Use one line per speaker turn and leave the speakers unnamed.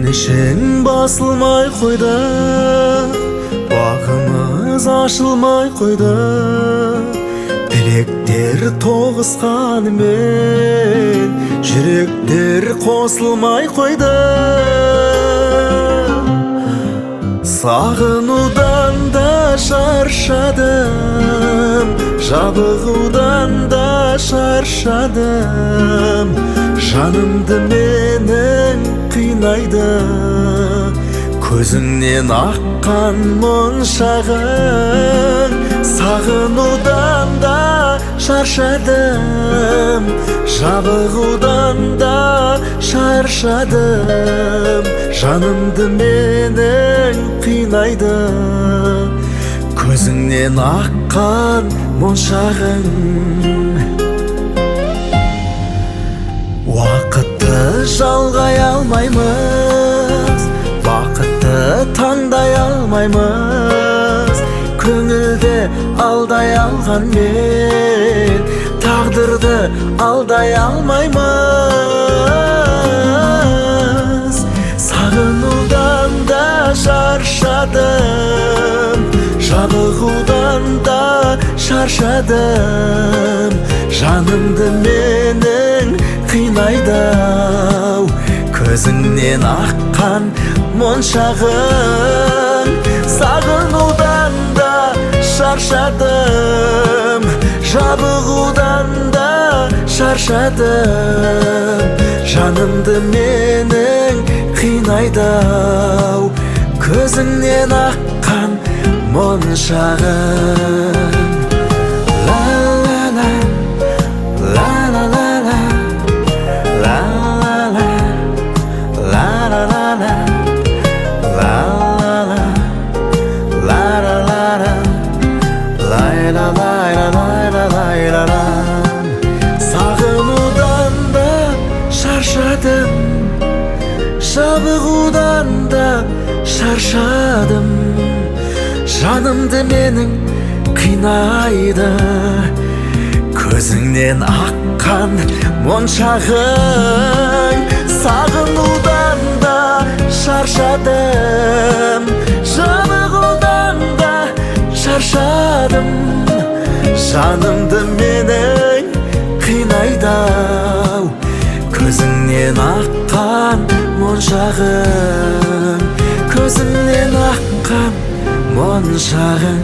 Нешең басылмай қойды, бағымыз ашылмай қойды. Тілектер тоғысқанымен жүректер қосылмай қойды. Сағынудан да шаршадым, жабығудан да шаршадым. Жанымды менің қинайды көзіңнен аққан моншағың. Сағынудан да шаршадым, жабығудан да шаршадым. Жанымды менің қинайды көзіңнен аққан моншағың. Уақытты жалғай алмаймыз, бақытты таңдай алмаймыз. Көңілді алдай алғанмен тағдырды алдай алмаймыз. Сағынудан да шаршадым, жабығудан да шаршадым. Жанымды менің қинайды көзіңнен аққан моншағың. Сағынудан да шаршадым, жабығудан да шаршадым. Жанымды менің қинайды көзіңнен аққан моншағың. Сағынудан да шаршадым, жабығудан да шаршадым. Жанымды менің қинайды көзіңнен аққан моншағың. Сағынудан да шаршадым, жабығудан да шаршадым. Жанымды менің қинайды көзіңнен аққан моншағың. Көзіңнен аққан моншағың.